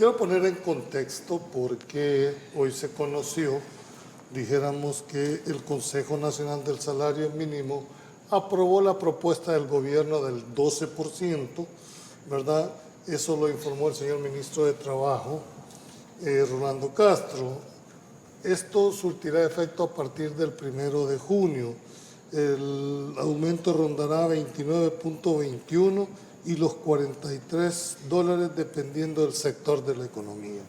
quiero poner en contexto porque hoy se conoció, dijéramos que el Consejo Nacional del Salario Mínimo aprobó la propuesta del gobierno del 12%, ¿verdad? Eso lo informó el señor ministro de Trabajo, Rolando Castro. Esto surtirá efecto a partir del 1 de junio. El aumento rondará 29.21 y los $43 dependiendo del sector de la economía.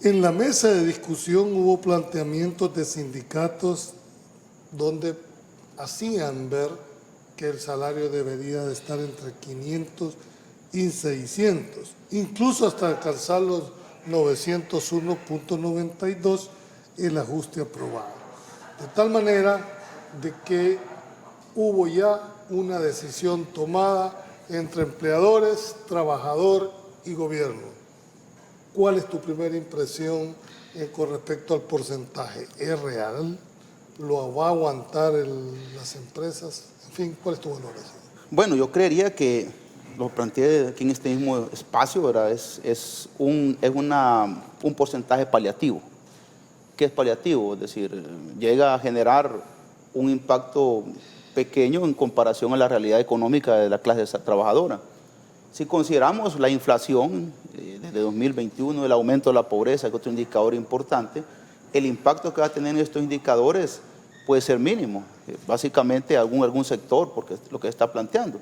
En la mesa de discusión hubo planteamientos de sindicatos donde hacían ver que el salario debería de estar entre 500 y 600, incluso hasta alcanzar los 901.92 el ajuste aprobado. De tal manera de que hubo ya una decisión tomada entre empleadores, trabajador y gobierno. ¿Cuál es tu primera impresión con respecto al porcentaje? ¿Es real? ¿Lo va a aguantar las empresas? En fin, ¿cuál es tu valoración? Bueno, yo creería que lo planteé aquí en este mismo espacio, ¿verdad? Es un porcentaje paliativo. ¿Qué es paliativo? Es decir, llega a generar un impacto pequeño en comparación a la realidad económica de la clase trabajadora. Si consideramos la inflación desde 2021, el aumento de la pobreza, que es otro indicador importante, el impacto que va a tener estos indicadores puede ser mínimo, básicamente algún sector, porque es lo que está planteando.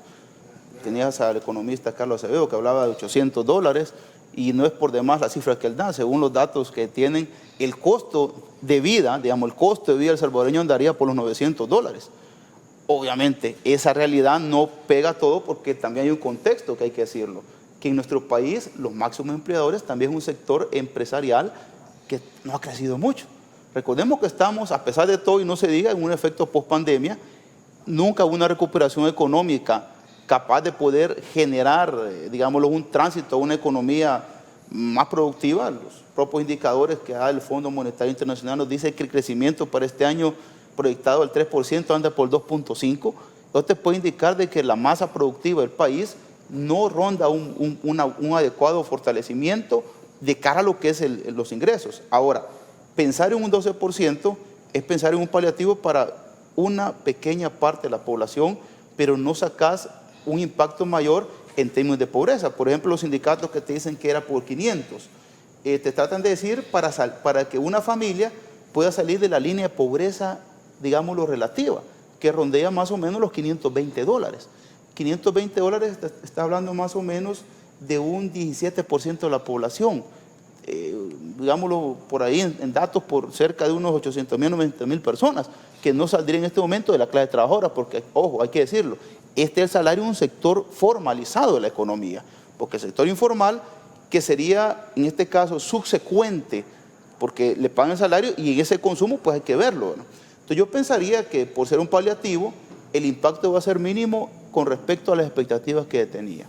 Tenías al economista Carlos Acevedo que hablaba de $800 y no es por demás la cifra que él da, según los datos que tienen, el costo de vida, digamos, el costo de vida del salvadoreño andaría por los $900. Obviamente, esa realidad no pega todo porque también hay un contexto que hay que decirlo, que en nuestro país los máximos empleadores también es un sector empresarial que no ha crecido mucho. Recordemos que estamos, a pesar de todo, y no se diga, en un efecto post-pandemia, nunca hubo una recuperación económica capaz de poder generar, digámoslo, un tránsito a una economía más productiva. Los propios indicadores que da el Fondo Monetario Internacional nos dice que el crecimiento para este año proyectado al 3% anda por 2.5%. Esto te puede indicar de que la masa productiva del país no ronda un adecuado fortalecimiento de cara a lo que es los ingresos. Ahora, pensar en un 12% es pensar en un paliativo para una pequeña parte de la población, pero no sacas un impacto mayor en términos de pobreza. Por ejemplo, los sindicatos que te dicen que era por 500, te tratan de decir para que una familia pueda salir de la línea de pobreza, digámoslo, relativa, que rondea más o menos los $520. $520 está hablando más o menos de un 17% de la población. Digámoslo por ahí en datos, por cerca de unos 800,000, 90,000 personas que no saldrían en este momento de la clase trabajadora, porque, ojo, hay que decirlo, este es el salario de un sector formalizado de la economía, porque el sector informal, que sería en este caso subsecuente, porque le pagan el salario y en ese consumo pues hay que verlo, ¿no? Entonces yo pensaría que por ser un paliativo, el impacto va a ser mínimo con respecto a las expectativas que tenía.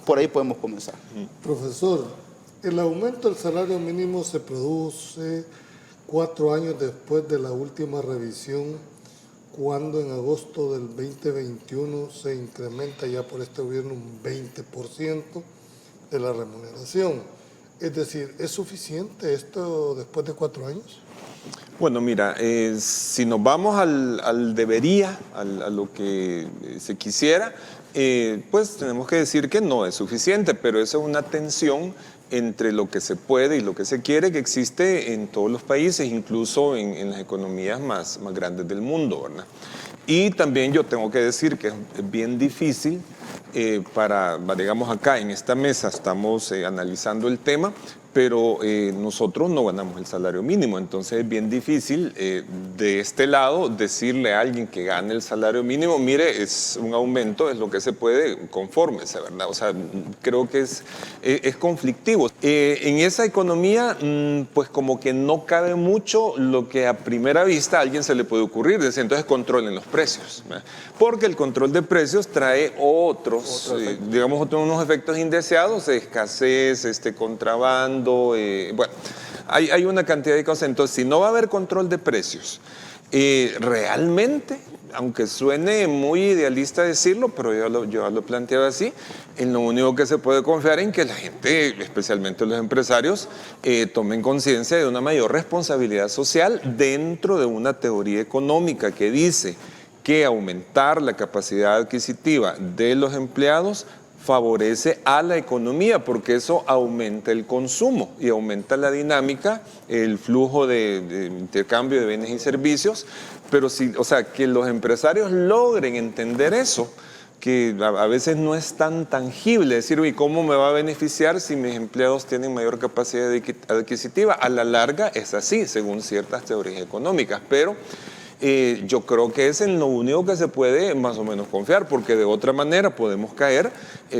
Por ahí podemos comenzar. Profesor, el aumento del salario mínimo se produce 4 años después de la última revisión, cuando en agosto del 2021 se incrementa ya por este gobierno un 20% de la remuneración. Es decir, ¿es suficiente esto después de 4 años? Bueno, mira, si nos vamos al debería, a lo que se quisiera, pues tenemos que decir que no es suficiente, pero eso es una tensión entre lo que se puede y lo que se quiere, que existe en todos los países, incluso en las economías más grandes del mundo, ¿verdad? Y también yo tengo que decir que es bien difícil digamos acá en esta mesa estamos analizando el tema, pero nosotros no ganamos el salario mínimo, entonces es bien difícil de este lado decirle a alguien que gane el salario mínimo, mire, es un aumento, es lo que se puede, confórmese, ¿verdad? O sea, creo que es conflictivo. En esa economía, pues como que no cabe mucho lo que a primera vista a alguien se le puede ocurrir, decir, entonces controlen los precios, ¿verdad? Porque el control de precios trae digamos, unos efectos indeseados, escasez, contrabando, bueno, hay una cantidad de cosas. Entonces, si no va a haber control de precios Realmente, aunque suene muy idealista decirlo, pero yo lo planteaba así, en lo único que se puede confiar en que la gente, especialmente los empresarios, tomen conciencia de una mayor responsabilidad social dentro de una teoría económica que dice que aumentar la capacidad adquisitiva de los empleados favorece a la economía, porque eso aumenta el consumo y aumenta la dinámica, el flujo de intercambio de bienes y servicios. Pero sí, o sea, que los empresarios logren entender eso, que a veces no es tan tangible, decir, ¿y cómo me va a beneficiar si mis empleados tienen mayor capacidad adquisitiva? A la larga es así, según ciertas teorías económicas, pero yo creo que es en lo único que se puede más o menos confiar, porque de otra manera podemos caer,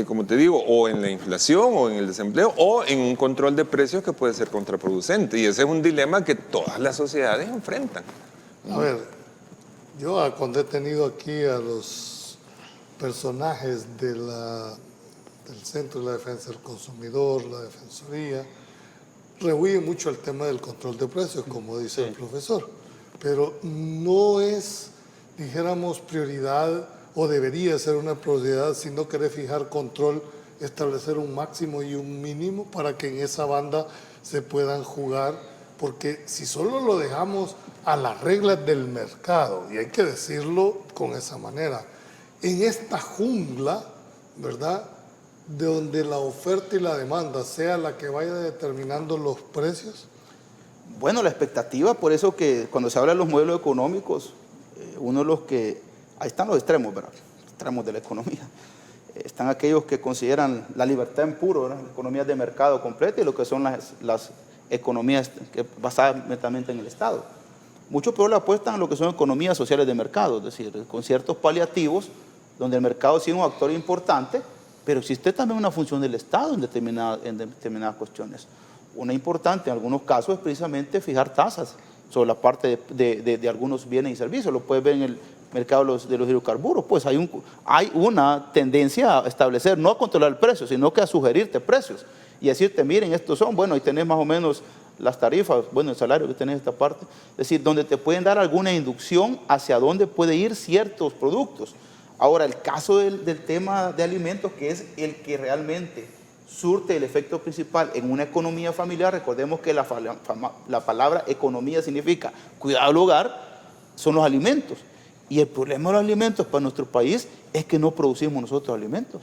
como te digo, o en la inflación, o en el desempleo, o en un control de precios que puede ser contraproducente. Y ese es un dilema que todas las sociedades enfrentan. A ver, yo cuando he tenido aquí a los personajes del Centro de la Defensa del Consumidor, la Defensoría, rehuye mucho el tema del control de precios, como dice el profesor. Pero no es, dijéramos, prioridad o debería ser una prioridad si no querés fijar control, establecer un máximo y un mínimo para que en esa banda se puedan jugar, porque si solo lo dejamos a las reglas del mercado, y hay que decirlo con esa manera, en esta jungla, ¿verdad?, de donde la oferta y la demanda sea la que vaya determinando los precios. Bueno, la expectativa, por eso que cuando se habla de los modelos económicos, uno de los que, ahí están los extremos, ¿verdad? Extremos de la economía. Están aquellos que consideran la libertad en puro, ¿verdad?, las economías de mercado completa, y lo que son las economías basadas netamente en el Estado. Muchos peor le apuestan a lo que son economías sociales de mercado, es decir, con ciertos paliativos, donde el mercado sí es un actor importante, pero existe también una función del Estado en determinadas cuestiones. Una importante en algunos casos es precisamente fijar tasas sobre la parte de algunos bienes y servicios. Lo puedes ver en el mercado de los hidrocarburos. Pues hay una tendencia a establecer, no a controlar el precio, sino que a sugerirte precios y decirte, miren, estos son, bueno, ahí tenés más o menos las tarifas, bueno, el salario que tenés esta parte. Es decir, donde te pueden dar alguna inducción hacia dónde puede ir ciertos productos. Ahora, el caso del tema de alimentos, que es el que realmente surte el efecto principal en una economía familiar, recordemos que la palabra economía significa cuidado del hogar, son los alimentos. Y el problema de los alimentos para nuestro país es que no producimos nosotros alimentos.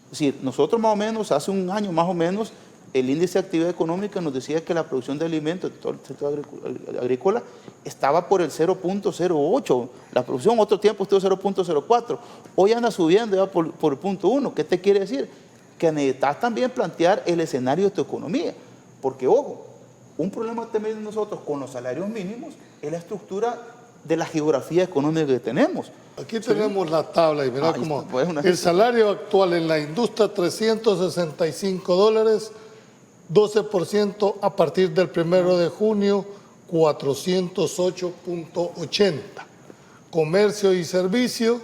Es decir, nosotros más o menos, hace un año más o menos, el índice de actividad económica nos decía que la producción de alimentos de todo el sector agrícola estaba por el 0.08. La producción, otro tiempo estuvo 0.04. Hoy anda subiendo ya por el 0.1. ¿Qué te quiere decir? Que necesitas también plantear el escenario de tu economía. Porque, ojo, un problema también de nosotros con los salarios mínimos es la estructura de la geografía económica que tenemos. Aquí tenemos la tabla y mira cómo Bueno, el salario actual en la industria, $365, 12% a partir del 1 de junio, 408.80. Comercio y servicio,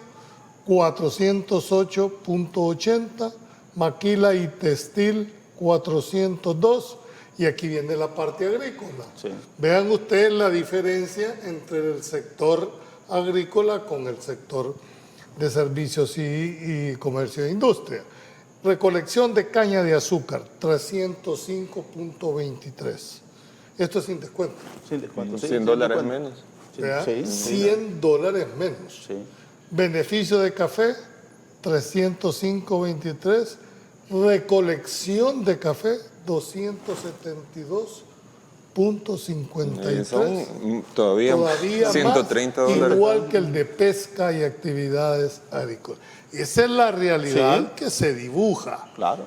408.80. Maquila y textil, 402. Y aquí viene la parte agrícola. Sí. Vean ustedes la diferencia entre el sector agrícola con el sector de servicios y comercio e industria. Recolección de caña de azúcar, 305.23. Esto es sin descuento. Sin descuento, sí, $100 menos. ¿Vea? Sí. $100 menos. Sí. Beneficio de café, 305.23. Recolección de café, 272.53. Son todavía $130. Más, igual que el de pesca y actividades agrícolas. Esa es la realidad que se dibuja. Claro.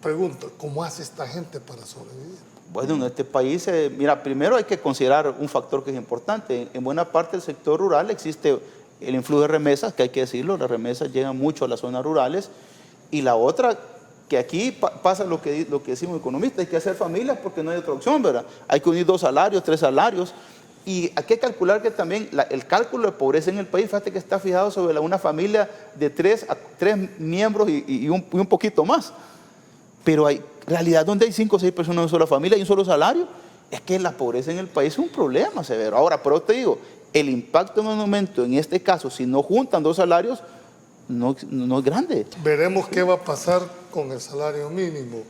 Pregunto, ¿cómo hace esta gente para sobrevivir? Bueno, en este país, mira, primero hay que considerar un factor que es importante. En buena parte del sector rural existe el influjo de remesas, que hay que decirlo, las remesas llegan mucho a las zonas rurales. Y la otra, que aquí pasa lo que decimos economistas, hay que hacer familias porque no hay otra opción, ¿verdad? Hay que unir 2 salarios, 3 salarios. Y hay que calcular que también el cálculo de pobreza en el país, fíjate que está fijado sobre una familia de 3 miembros y un poquito más. Pero hay realidad donde hay 5 o 6 personas en una sola familia y un solo salario. es que la pobreza en el país es un problema severo. Ahora, pero te digo, el impacto en el momento, en este caso, si no juntan dos salarios, no es grande. Veremos qué va a pasar con el salario mínimo.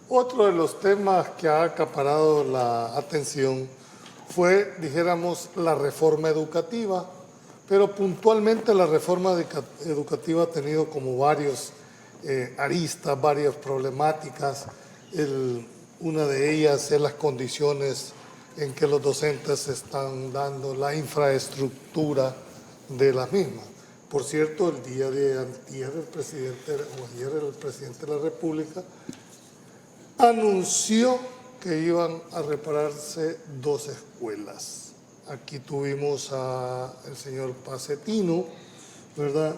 Otro de los temas que ha acaparado la atención fue, dijéramos, la reforma educativa, pero puntualmente la reforma educativa ha tenido como varios aristas, varias problemáticas. Una de ellas es las condiciones en que los docentes están dando, la infraestructura de las mismas. Por cierto, el día de ayer el presidente de la República anunció que iban a repararse 2 escuelas. Aquí tuvimos al señor Pacetino, ¿verdad?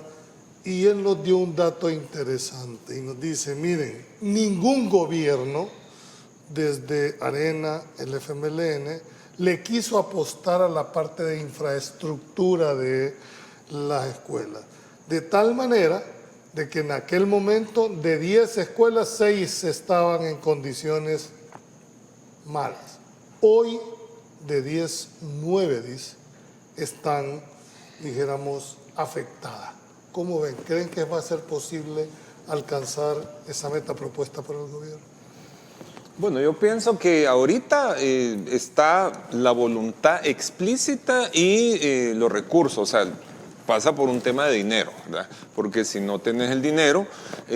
Y él nos dio un dato interesante y nos dice, miren, ningún gobierno, desde Arena, el FMLN, le quiso apostar a la parte de infraestructura de las escuelas. De tal manera de que en aquel momento de 10 escuelas, 6 estaban en condiciones malas. Hoy, de 10, 9 están, dijéramos, afectadas. ¿Cómo ven? ¿Creen que va a ser posible alcanzar esa meta propuesta por el gobierno? Bueno, yo pienso que ahorita está la voluntad explícita y los recursos, o sea, pasa por un tema de dinero, ¿verdad? Porque si no tenés el dinero,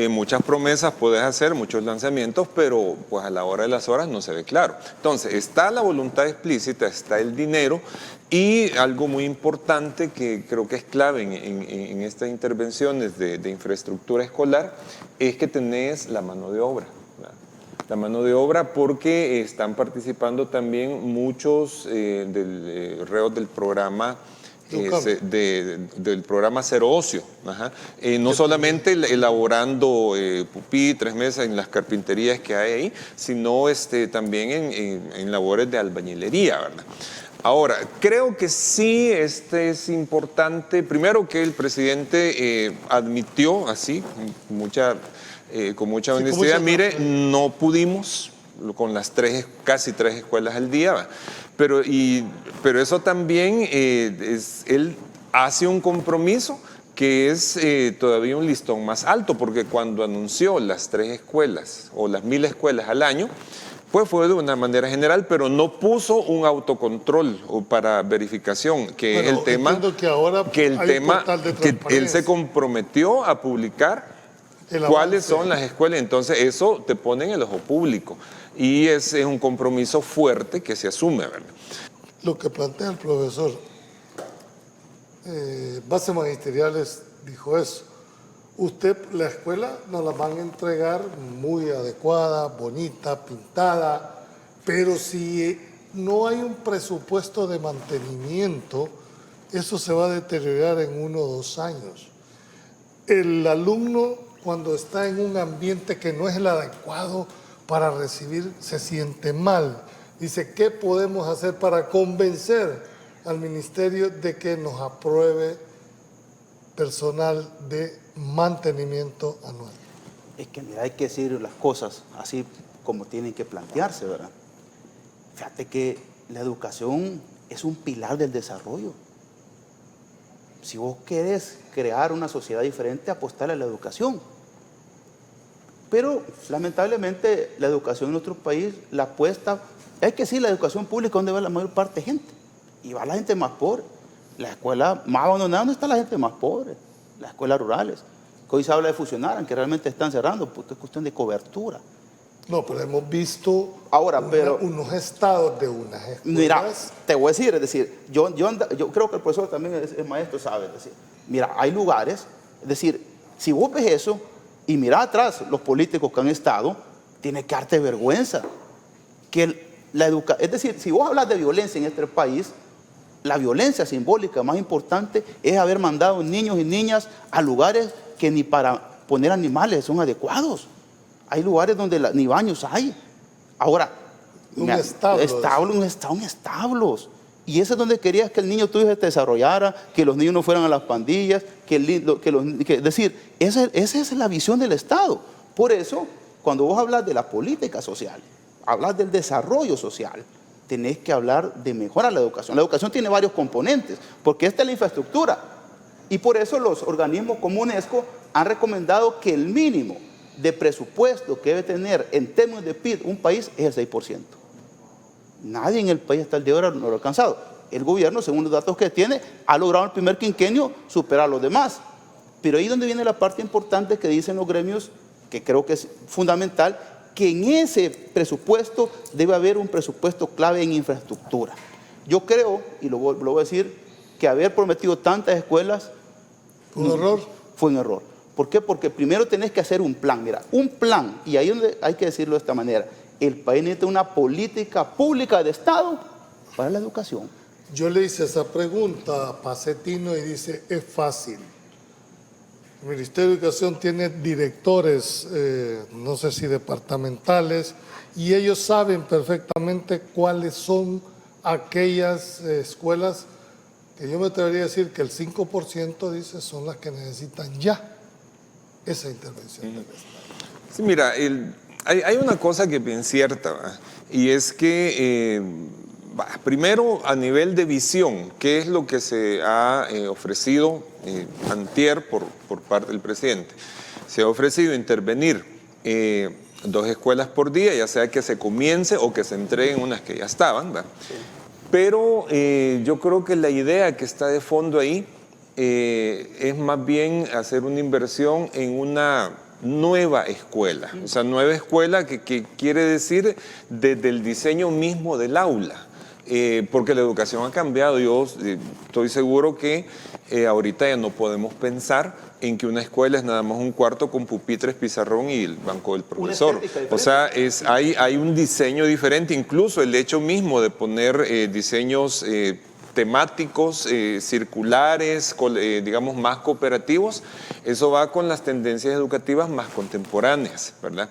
muchas promesas puedes hacer, muchos lanzamientos, pero pues a la hora de las horas no se ve claro. Entonces, está la voluntad explícita, está el dinero y algo muy importante que creo que es clave en estas intervenciones de infraestructura escolar es que tenés la mano de obra. La mano de obra porque están participando también muchos reos del programa del programa Cero Ocio. No solamente elaborando pupitres, mesas en las carpinterías que hay ahí, sino también en labores de albañilería, ¿verdad? Ahora, creo que sí es importante, primero que el presidente admitió así, con mucha honestidad, mire, no pudimos con las casi 3 escuelas al día, ¿va? Pero eso también él hace un compromiso que es todavía un listón más alto, porque cuando anunció las 3 escuelas o las 1000 escuelas al año, pues fue de una manera general, pero no puso un autocontrol para verificación, que es el tema que él se comprometió a publicar cuáles son las escuelas. Entonces eso te pone en el ojo público y es un compromiso fuerte que se asume, ¿verdad? Lo que plantea el profesor, Bases Magisteriales dijo eso. Usted, la escuela, nos la van a entregar muy adecuada, bonita, pintada, pero si no hay un presupuesto de mantenimiento, eso se va a deteriorar en 1 o 2 años. El alumno, cuando está en un ambiente que no es el adecuado para recibir, se siente mal. Dice, ¿qué podemos hacer para convencer al ministerio de que nos apruebe personal de mantenimiento anual? Es que mira, hay que decir las cosas así como tienen que plantearse, ¿verdad? Fíjate que la educación es un pilar del desarrollo. Si vos querés crear una sociedad diferente, apostar a la educación. Pero lamentablemente la educación en nuestro país, la apuesta, hay que decir, la educación pública, ¿dónde va la mayor parte de gente? Y va la gente más pobre. La escuela más abandonada, ¿dónde está la gente más pobre? Las escuelas rurales. Que hoy se habla de fusionar, aunque realmente están cerrando, porque es cuestión de cobertura. No, pero hemos visto unos estados de unas escuelas. Mira, te voy a decir, es decir, yo creo que el profesor también es maestro, sabe, es decir, mira, hay lugares, es decir, si vos ves eso y mira atrás los políticos que han estado, tiene que darte vergüenza. Es decir, si vos hablas de violencia en este país, la violencia simbólica más importante es haber mandado niños y niñas a lugares que ni para poner animales son adecuados. Hay lugares donde ni baños hay. Ahora, un establos. Y ese es donde querías que el niño tuyo se desarrollara, que los niños no fueran a las pandillas, es decir, esa es la visión del Estado. Por eso, cuando vos hablas de la política social, hablas del desarrollo social, tenés que hablar de mejorar la educación. La educación tiene varios componentes, porque esta es la infraestructura. Y por eso los organismos como UNESCO han recomendado que el mínimo de presupuesto que debe tener en términos de PIB un país es el 6%. Nadie en el país hasta el día de ahora no lo ha alcanzado. El gobierno, según los datos que tiene, ha logrado en el primer quinquenio superar a los demás. Pero ahí es donde viene la parte importante que dicen los gremios, que creo que es fundamental, que en ese presupuesto debe haber un presupuesto clave en infraestructura. Yo creo, y lo voy a decir, que haber prometido tantas escuelas ¿Un error? fue un error. ¿Por qué? Porque primero tenés que hacer un plan. Mira, un plan, y ahí es donde hay que decirlo de esta manera, el país necesita una política pública de Estado para la educación. Yo le hice esa pregunta a Pacetino y dice, es fácil. El Ministerio de Educación tiene directores, no sé si departamentales, y ellos saben perfectamente cuáles son aquellas escuelas que yo me atrevería a decir que el 5% dice son las que necesitan ya esa intervención del Estado. Sí, mira, hay una cosa que es bien cierta, ¿verdad? Y es que, primero, a nivel de visión, ¿qué es lo que se ha ofrecido antier por parte del presidente? Se ha ofrecido intervenir 2 escuelas por día, ya sea que se comience o que se entreguen unas que ya estaban, ¿verdad? Sí. Pero yo creo que la idea que está de fondo ahí es más bien hacer una inversión en una nueva escuela. O sea, nueva escuela que quiere decir desde el diseño mismo del aula. Porque la educación ha cambiado. Yo estoy seguro que ahorita ya no podemos pensar en que una escuela es nada más un cuarto con pupitres, pizarrón y el banco del profesor. O sea, hay un diseño diferente, incluso el hecho mismo de poner diseños temáticos, circulares, digamos más cooperativos, eso va con las tendencias educativas más contemporáneas, ¿verdad?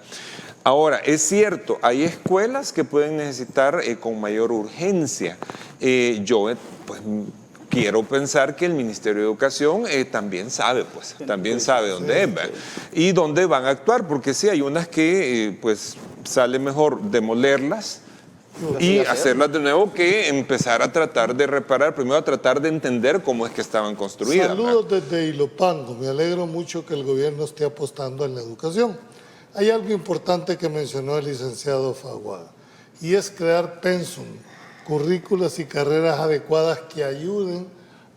Ahora, es cierto, hay escuelas que pueden necesitar con mayor urgencia. Yo, pues, quiero pensar que el Ministerio de Educación también sabe, pues, también sabe dónde es, ¿verdad? Y dónde van a actuar, porque sí, hay unas que, pues, sale mejor demolerlas y hacerlas de nuevo que empezar a tratar de reparar, primero a tratar de entender cómo es que estaban construidas. Saludos desde Ilopango, me alegro mucho que el gobierno esté apostando en la educación. Hay algo importante que mencionó el licenciado Faguada, y es crear pensum, currículas y carreras adecuadas que ayuden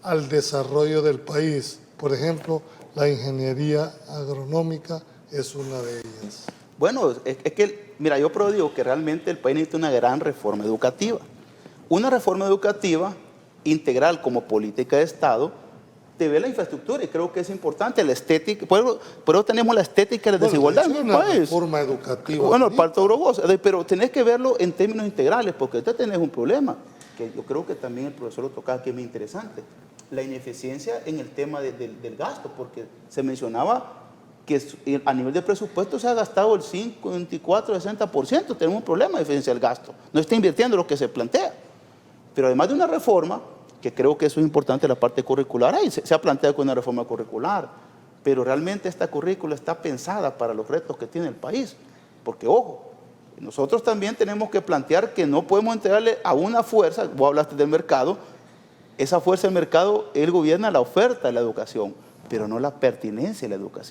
al desarrollo del país. Por ejemplo, la ingeniería agronómica es una de ellas. Bueno, es que, mira, yo digo que realmente el país necesita una gran reforma educativa. Una reforma educativa integral como política de Estado te ve la infraestructura y creo que es importante la estética. Por eso tenemos la estética de la desigualdad. Es una reforma educativa. Bueno, el Pacto Grobosa, pero tenés que verlo en términos integrales, porque ahorita tenés un problema, que yo creo que también el profesor lo tocaba, que es muy interesante. La ineficiencia en el tema del gasto, porque se mencionaba que a nivel de presupuesto se ha gastado el 54, 60%. Tenemos un problema de eficiencia del gasto. No está invirtiendo lo que se plantea. Pero además de una reforma, que creo que eso es importante, la parte curricular, ahí se ha planteado con una reforma curricular, pero realmente esta currícula está pensada para los retos que tiene el país. Porque, ojo, nosotros también tenemos que plantear que no podemos entregarle a una fuerza, vos hablaste del mercado, esa fuerza del mercado, él gobierna la oferta de la educación, pero no la pertinencia de la educación.